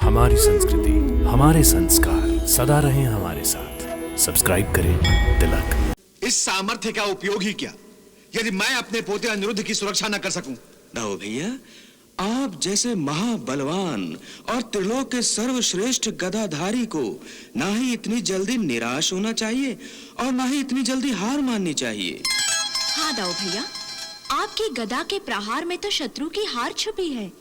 हमारी संस्कृति, हमारे संस्कार सदा रहें हमारे साथ। सब्सक्राइब करें तिलक। इस सामर्थ्य का उपयोग ही क्या यदि मैं अपने पोते अनिरुद्ध की सुरक्षा न कर सकूं? दाऊ भैया, आप जैसे महाबलवान और त्रिलोक के सर्वश्रेष्ठ गदाधारी को ना ही इतनी जल्दी निराश होना चाहिए और ना ही इतनी जल्दी हार माननी चाहिए। हाँ दाऊ भैया, आपकी गदा के प्रहार में तो शत्रु की हार छुपी है,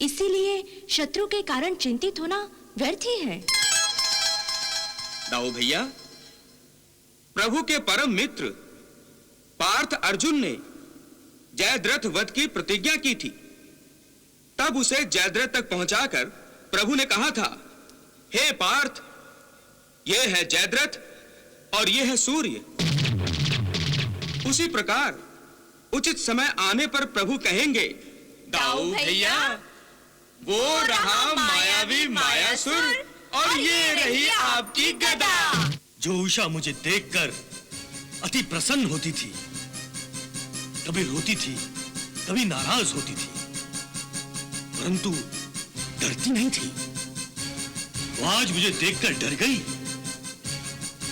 इसीलिए शत्रु के कारण चिंतित होना व्यर्थ ही है। दाऊ भैया, प्रभु के परम मित्र पार्थ अर्जुन ने जयद्रथ वध की प्रतिज्ञा की थी। तब उसे जयद्रथ तक पहुंचाकर प्रभु ने कहा था, हे पार्थ, ये है जयद्रथ और ये है सूर्य। उसी प्रकार उचित समय आने पर प्रभु कहेंगे, दाऊ भैया, वो रहा मायावी मायासुर और ये रही आपकी गदा। जो उषा मुझे देखकर अति प्रसन्न होती थी, कभी रोती थी, कभी नाराज होती थी, परंतु डरती नहीं थी। वो आज मुझे देखकर डर गई।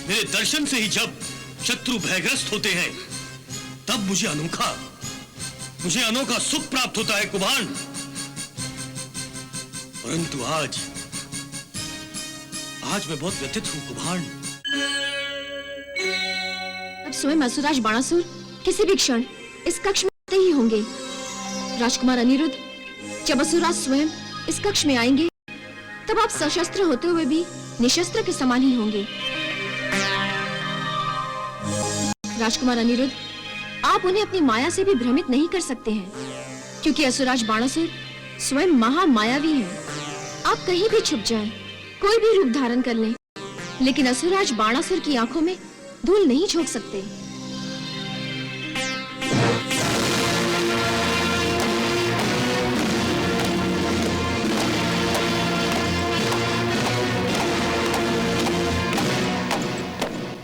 मेरे दर्शन से ही जब शत्रु भयग्रस्त होते हैं, तब मुझे अनोखा सुख प्राप्त होता है कुभान। परंतु आज मैं बहुत व्यथित हूं कुभान। अब स्वयं असुराज बाणासुर किसी भी क्षण इस कक्ष में आते ही होंगे। राजकुमार अनिरुद्ध, जब असुराज स्वयं इस कक्ष में आएंगे, तब आप सशस्त्र होते हुए भी निशस्त्र के समान ही होंगे। राजकुमार अनिरुद्ध, आप उन्हें अपनी माया से भी भ्रमित नहीं कर सकते हैं, क्योंकि असुराज बाणासुर स्वयं महामायावी है। आप कहीं भी छुप जाएं, कोई भी रूप धारण कर लें, लेकिन असुराज बाणासुर की आंखों में धूल नहीं झोंक सकते।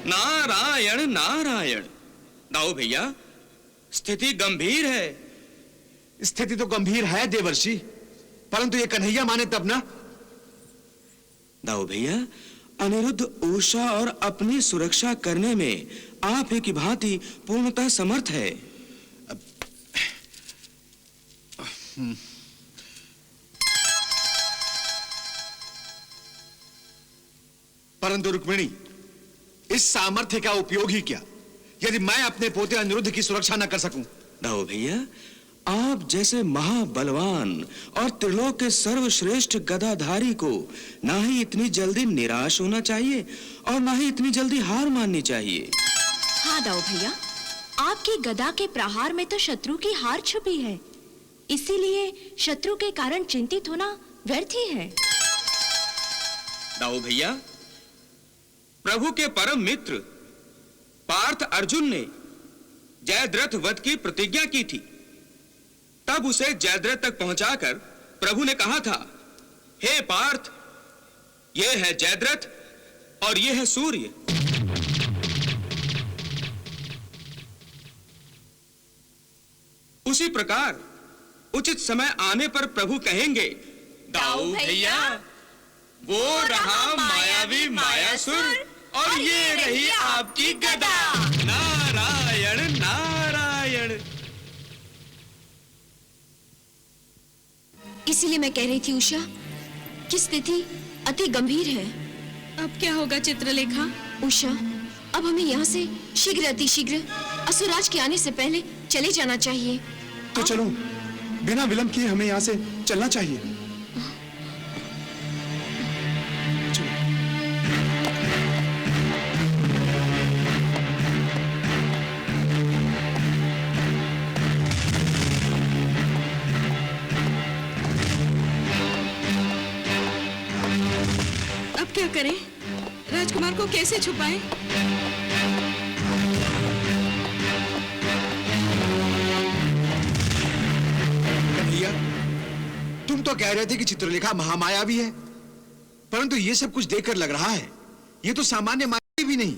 नारायण नारायण। दाऊ भैया, स्थिति गंभीर है। स्थिति तो गंभीर है देवर्षि, परंतु ये कन्हैया माने तब ना। दाऊ भैया, अनिरुद्ध उषा और अपनी सुरक्षा करने में आप ही की भांति पूर्णतः समर्थ है। परंतु रुक्मिणी, इस सामर्थ्य का उपयोग ही क्या यदि मैं अपने पोते अनिरुद्ध की सुरक्षा न कर सकूं? दाऊ भैया, आप जैसे महाबलवान और त्रिलोक के सर्वश्रेष्ठ गदाधारी को ना ही इतनी जल्दी निराश होना चाहिए और ना ही इतनी जल्दी हार माननी चाहिए। हाँ दाऊ भैया, आपकी गदा के प्रहार में तो शत्रु की हार छुपी है, इसीलिए शत्रु के कारण चिंतित होना व्यर्थ ही है। दाऊ भैया, प्रभु के परम मित्र पार्थ अर्जुन ने जयद्रथ वध की प्रतिज्ञा की थी। तब उसे जयद्रथ तक पहुंचाकर प्रभु ने कहा था, हे पार्थ, ये है जयद्रथ और ये है सूर्य। उसी प्रकार उचित समय आने पर प्रभु कहेंगे, दाऊ भैया, वो रहा मायावी मायासुर और ये रही आपकी गदा। नारायण नारायण। इसीलिए मैं कह रही थी उषा कि स्थिति अति गंभीर है। अब क्या होगा चित्रलेखा? उषा, अब हमें यहाँ से शीघ्र अतिशीघ्र असुराज के आने से पहले चले जाना चाहिए। तो चलो, बिना विलंब किए हमें यहाँ से चलना चाहिए। अब क्या करें? राजकुमार को कैसे छुपाएं? कन्हैया, तुम तो कह रहे थे कि चित्रलेखा महामायावी है, परंतु ये सब कुछ देखकर लग रहा है ये तो सामान्य माया भी नहीं।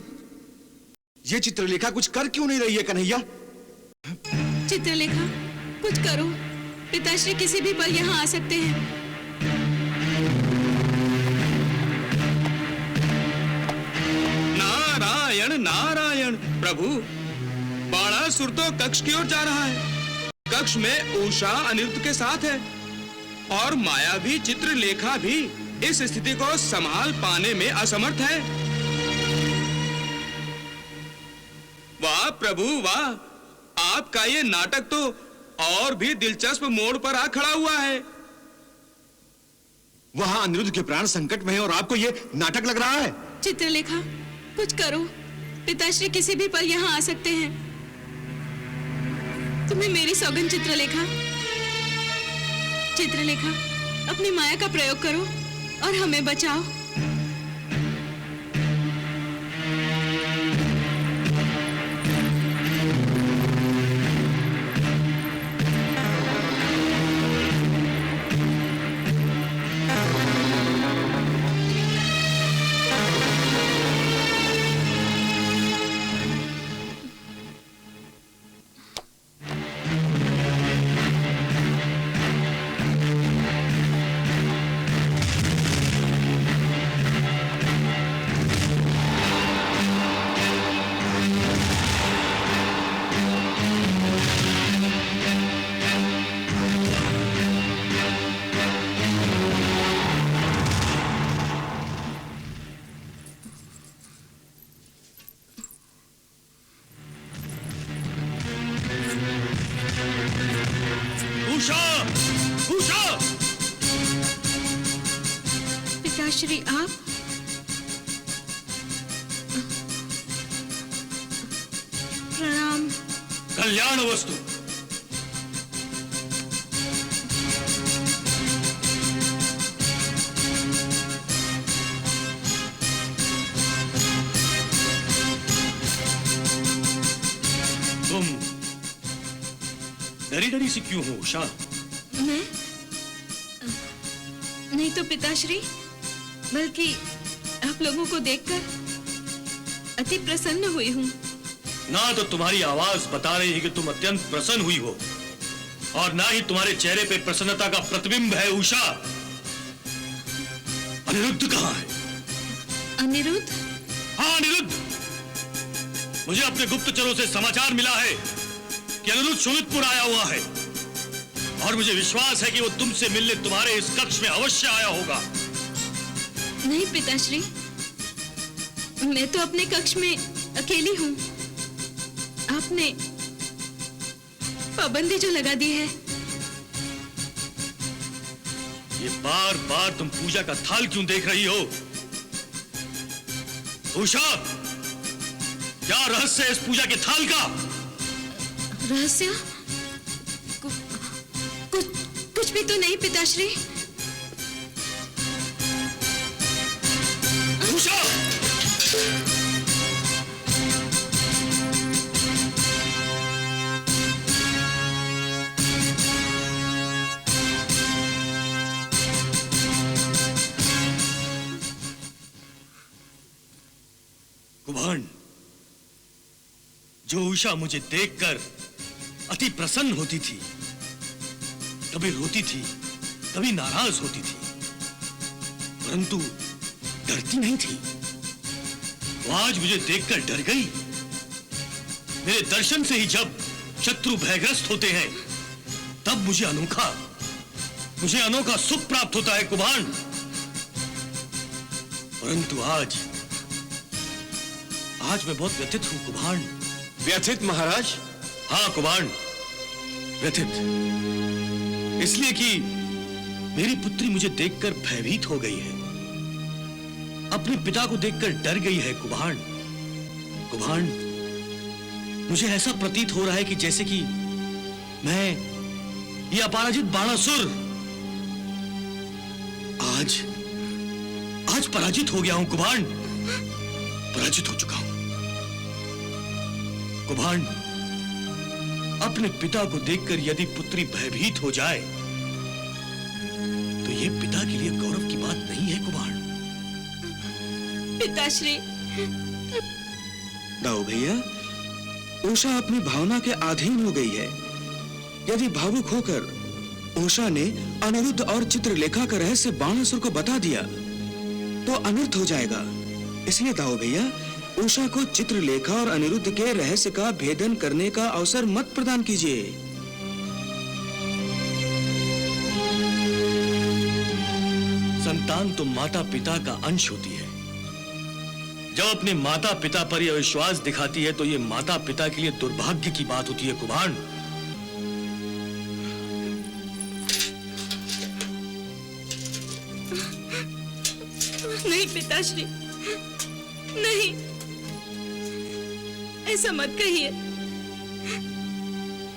ये चित्रलेखा कुछ कर क्यों नहीं रही है कन्हैया? चित्रलेखा, कुछ करो। पिताश्री किसी भी पल यहाँ आ सकते हैं। प्रभु, बाणासुर तो कक्ष की ओर जा रहा है। कक्ष में उषा अनिरुद्ध के साथ है और मायावी चित्रलेखा भी इस स्थिति को संभाल पाने में असमर्थ है। वाह प्रभु वाह, आपका ये नाटक तो और भी दिलचस्प मोड़ पर आ खड़ा हुआ है। वहां अनिरुद्ध के प्राण संकट में है और आपको ये नाटक लग रहा है। चित्रलेखा, कुछ करो। पिताश्री किसी भी पल यहाँ आ सकते हैं। तुम्हें मेरी सौगंध चित्रलेखा। चित्रलेखा, अपनी माया का प्रयोग करो और हमें बचाओ। उषा! उषा! पिताश्री, आप? प्रणाम। कल्याण वस्तु। तुम डरी डरी सी क्यों हो उषा? मैं? नहीं तो पिताश्री, बल्कि आप लोगों को देखकर अति प्रसन्न हुई हूँ। ना तो तुम्हारी आवाज बता रही है कि तुम अत्यंत प्रसन्न हुई हो, और ना ही तुम्हारे चेहरे पे प्रसन्नता का प्रतिबिंब है उषा। अनिरुद्ध कहाँ है? अनिरुद्ध? हाँ, अनिरुद्ध। मुझे अपने गुप्तचरों से समाचार मिला है कि अनिरुद्ध शोणितपुर आया हुआ है, और मुझे विश्वास है कि वो तुमसे मिलने तुम्हारे इस कक्ष में अवश्य आया होगा। नहीं पिताश्री, मैं तो अपने कक्ष में अकेली हूँ। आपने पाबंदी जो लगा दी है। ये बार बार तुम पूजा का थाल क्यों देख रही हो उषा? क्या रहस्य है इस पूजा के थाल का? रहस्य? कुछ भी तो नहीं पिताश्री। उषा! कुभान, जो उषा मुझे देखकर अति प्रसन्न होती थी, कभी रोती थी, कभी नाराज होती थी, परंतु डरती नहीं थी, वो आज मुझे देखकर डर गई। मेरे दर्शन से ही जब शत्रु भयग्रस्त होते हैं, तब मुझे अनोखा सुख प्राप्त होता है कुभान। परंतु आज मैं बहुत व्यथित हूं कुभान। व्यथित महाराज? हाँ कुभान, व्यथित। इसलिए कि मेरी पुत्री मुझे देखकर भयभीत हो गई है, अपने पिता को देखकर डर गई है कुभान। कुभान, मुझे ऐसा प्रतीत हो रहा है कि जैसे कि मैं ये अपराजित बाणासुर आज पराजित हो गया हूं कुभान। पराजित हो चुका हूं कुभान। अपने पिता को देखकर यदि पुत्री भयभीत हो जाए तो ये पिता के लिए गौरव की बात नहीं है कुभान। पिताश्री। दाऊ भैया, उषा अपनी भावना के अधीन हो गई है। यदि भावुक होकर उषा ने अनिरुद्ध और चित्रलेखा का रहस्य बाणासुर को बता दिया तो अनर्थ हो जाएगा। इसलिए दाऊ भैया, उषा को चित्रलेखा और अनिरुद्ध के रहस्य का भेदन करने का अवसर मत प्रदान कीजिए। संतान तो माता पिता का अंश होती है। जब अपने माता पिता पर यह विश्वास दिखाती है तो यह माता पिता के लिए दुर्भाग्य की बात होती है कुभांड। नहीं पिताश्री, नहीं, ऐसा मत कहिए।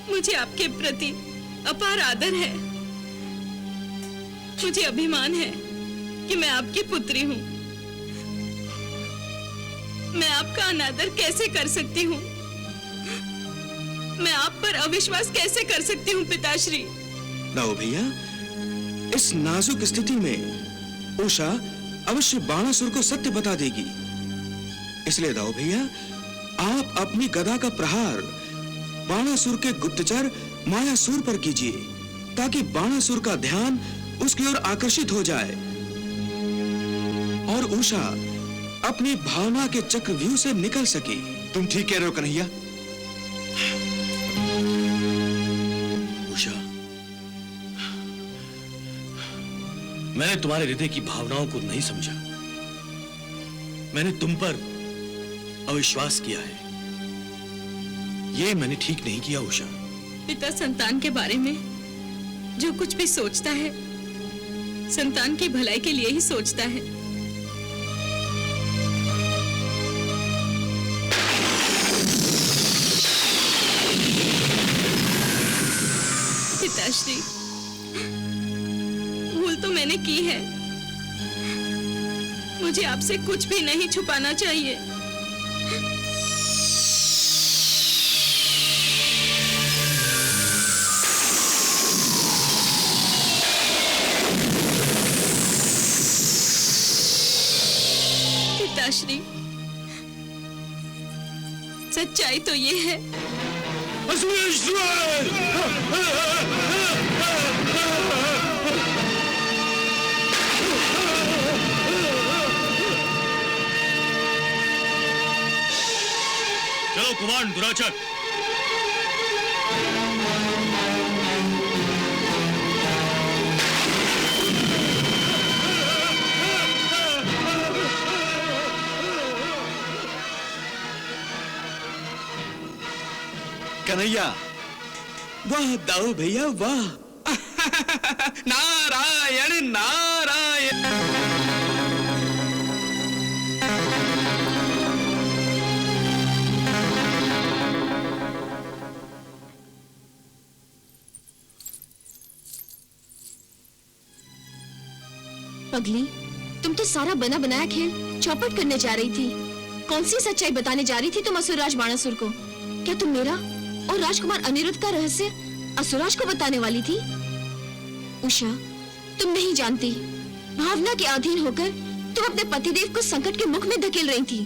मुझे आपके प्रति अपार आदर है। मुझे अभिमान है कि मैं आपकी पुत्री हूँ। मैं आपका अनादर कैसे कर सकती हूँ? मैं आप पर अविश्वास कैसे कर सकती हूँ पिताश्री? दाऊ भैया, इस नाजुक स्थिति में उषा अवश्य बाणासुर को सत्य बता देगी। इसलिए दाऊ भैया, आप अपनी गदा का प्रहार बाणासुर के गुप्तचर मायासुर पर कीजिए, ताकि बाणासुर का ध्यान उसकी ओर आकर्षित हो जाए और उषा अपनी भावना के चक्रव्यूह से निकल सके। तुम ठीक कह रहे हो कन्हैया। उषा, मैंने तुम्हारे हृदय की भावनाओं को नहीं समझा। मैंने तुम पर अविश्वास किया है। यह मैंने ठीक नहीं किया उषा। पिता संतान के बारे में जो कुछ भी सोचता है, संतान की भलाई के लिए ही सोचता है। पिताश्री, भूल तो मैंने की है। मुझे आपसे कुछ भी नहीं छुपाना चाहिए। पिताश्री, सच्चाई तो ये है। चलो कुभांड, दुराचर। कन्हैया, वाह दाऊ भैया वाह। नारायण नारायण। पगली, तुम तो सारा बना बनाया खेल चौपट करने जा रही थी। कौन सी सच्चाई बताने जा रही थी तुम असुरराज बाणासुर को? क्या तुम मेरा और राजकुमार अनिरुद्ध का रहस्य असुरराज को बताने वाली थी? उषा, तुम नहीं जानती, भावना के अधीन होकर तुम अपने पतिदेव को संकट के मुख में धकेल रही थी।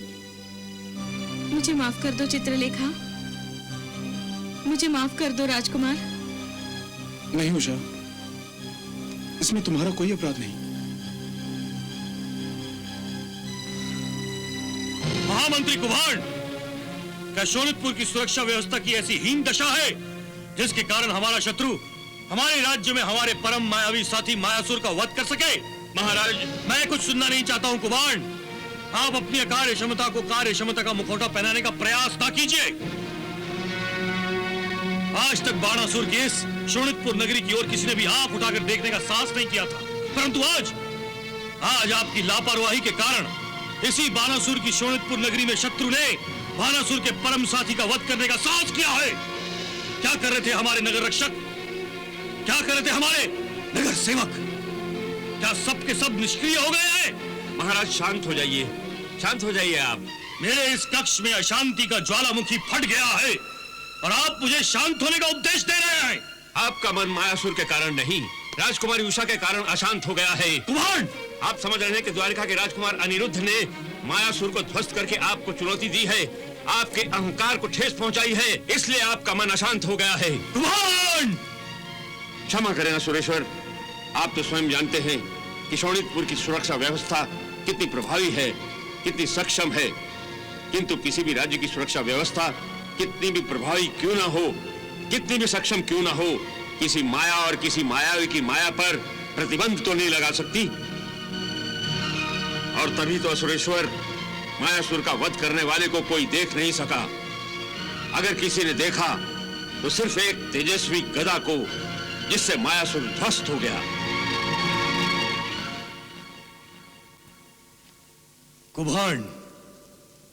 मुझे माफ कर दो चित्रलेखा, मुझे माफ कर दो राजकुमार। नहीं उषा, इसमें तुम्हारा कोई अपराध नहीं। महामंत्री कुभांड, क्या शोणितपुर की सुरक्षा व्यवस्था की ऐसी हीन दशा है जिसके कारण हमारा शत्रु हमारे राज्य में हमारे परम मायावी साथी मायासुर का वध कर सके? महाराज, मैं कुछ सुनना नहीं चाहता हूं कुभांड। आप अपनी अकार्य क्षमता को कार्य क्षमता का मुखौटा पहनाने का प्रयास ना कीजिए। आज तक बाणासुर के इस शोणितपुर नगरी की ओर किसी ने भी आंख उठाकर देखने का साहस नहीं किया था, परंतु आज आपकी लापरवाही के कारण इसी बाणासुर की शोणितपुर नगरी में शत्रु ने बाणासुर के परम साथी का वध करने का साहस किया है। क्या कर रहे थे हमारे नगर रक्षक? क्या कर रहे थे हमारे नगर सेवक? क्या सब के सब निष्क्रिय हो गए हैं? महाराज शांत हो जाइए, शांत हो जाइए आप। मेरे इस कक्ष में अशांति का ज्वालामुखी फट गया है और आप मुझे शांत होने का उपदेश दे रहे हैं। आपका मन मायासुर के कारण नहीं, राजकुमारी उषा के कारण अशांत हो गया है। कुभांड, आप समझ रहे हैं कि द्वारिका के राजकुमार अनिरुद्ध ने मायासुर को ध्वस्त करके आपको चुनौती दी है, आपके अहंकार को ठेस पहुंचाई है, इसलिए आपका मन अशांत हो गया है। कुभांड, क्षमा करें ना सुरेश्वर, आप तो स्वयं जानते हैं कि शोणितपुर की सुरक्षा व्यवस्था कितनी प्रभावी है, कितनी सक्षम है। किंतु किसी भी राज्य की सुरक्षा व्यवस्था कितनी भी प्रभावी क्यों ना हो, कितनी भी सक्षम क्यों ना हो, किसी माया और किसी मायावी की माया पर प्रतिबंध तो नहीं लगा सकती। और तभी तो असुरेश्वर मायासुर का वध करने वाले को कोई देख नहीं सका। अगर किसी ने देखा तो सिर्फ एक तेजस्वी गदा को, जिससे मायासुर ध्वस्त हो गया। कुभांड,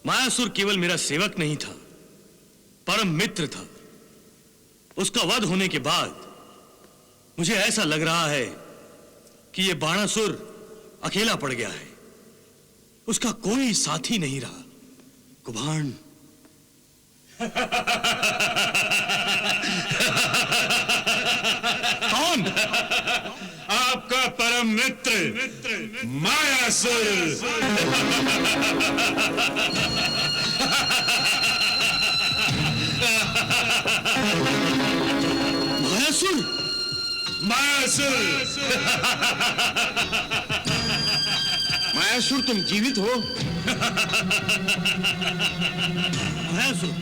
मायासुर केवल मेरा सेवक नहीं था, परम मित्र था। उसका वध होने के बाद मुझे ऐसा लग रहा है कि यह बाणासुर अकेला पड़ गया है, उसका कोई साथी नहीं रहा। कुभांड, कौन? आपका परम मित्र मायासुर। मायासुर? मायासुर, मायासुर तुम जीवित हो? मायासुर,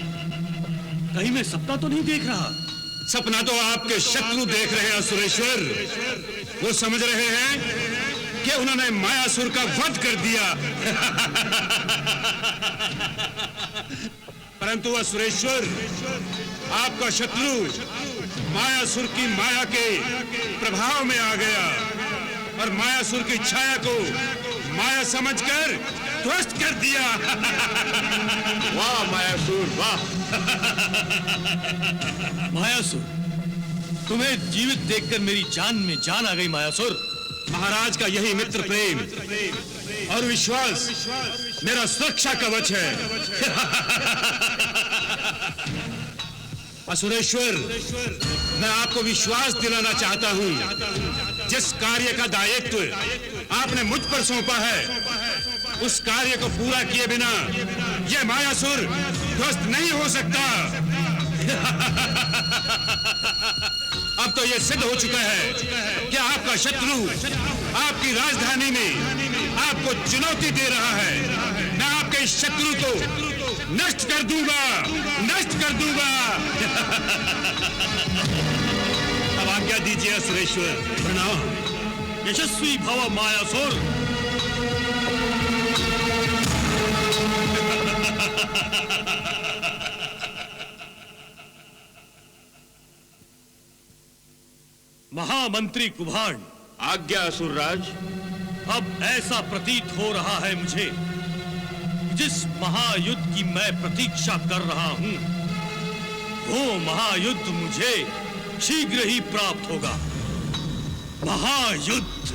कहीं मैं सपना तो नहीं देख रहा? सपना तो आपके शत्रु देख रहे हैं असुरेश्वर। वो समझ रहे हैं कि उन्होंने मायासुर का वध कर दिया। परंतु असुरेश्वर, आपका शत्रु मायासुर की माया के प्रभाव में आ गया और मायासुर की छाया को माया समझकर ध्वस्त कर दिया। वाह मायासुर, वाह। मायासुर, तुम्हें जीवित देखकर मेरी जान में जान आ गई। मायासुर, महाराज का यही मित्र प्रेम और विश्वास मेरा सुरक्षा कवच है। असुरेश्वर, मैं आपको विश्वास दिलाना चाहता हूं, जिस कार्य का दायित्व आपने मुझ पर सौंपा है, उस कार्य को पूरा किए बिना यह मायासुर ध्वस्त नहीं हो सकता। अब तो यह सिद्ध हो चुका है कि आपका शत्रु आपकी राजधानी में आपको चुनौती दे रहा है। मैं आपके इस शत्रु को नष्ट कर दूंगा, नष्ट कर दूंगा। अब आज्ञा दीजिए असुरेश्वर। प्रणाम। यशस्वी भव मायासुर। महामंत्री कुभांड। आज्ञा असुरराज। अब ऐसा प्रतीत हो रहा है मुझे, जिस महायुद्ध की मैं प्रतीक्षा कर रहा हूं, वो महायुद्ध मुझे शीघ्र ही प्राप्त होगा। महायुद्ध।